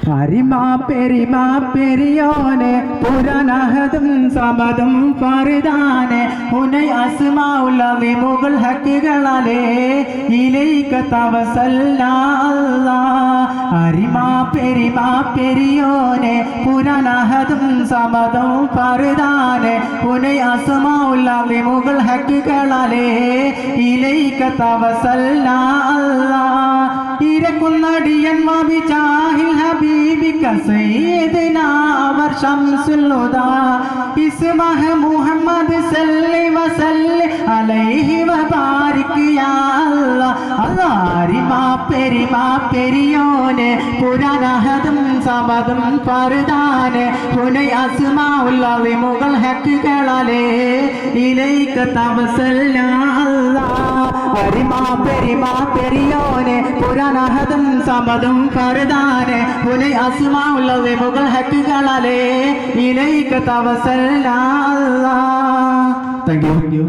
പരിമാ പെരിമാ പെരിയോനെ പുരാനഹദും സമദും ഫർദാനെ Unai അസ്മാഉൽ അളീമുൽ ഹഖീകളാലേ ഇലൈക തവസൽനാ അല്ലാഹ് അരിമാ പെരിമാ പെരിയോനെ പുരാനഹദും സമദും ഫർദാനെ Unai അസ്മാഉൽ അളീമുൽ ഹഖീകളാലേ ഇലൈക തവസൽനാ അല്ലാഹ് ഇരക്കുന്നടിയൻ വബിജാഹിൽ ഹബീബിക സയ്യിദനാ വർ ശംസുൽ ഹുദാ ഇസ്മഹ മുഹമ്മദ് സല്ലി വസല്ലി അലൈഹി വബാരിക് യാ അല്ലാഹ് അല്ലാഹ് അരിമാ പെരിമാ പെരിയോനെ പുരാനഹദും സമദും ഫർദാനെ ഉനൈ അസ്മാഉൽ അളീമുൽ ഹഖീകളാലേ ഇലൈക തവസൽനാ അല്ലാഹ് അരിമാ പെരിമാ പെരിയോനെ പുരാനഹദും സമദും ഫർദാനെ ഉനൈ അസ്മാഉൽ അളീമുൽ ഹഖീകളാലേ ഇലൈക തവസൽനാ അല്ലാഹ്. Thank you.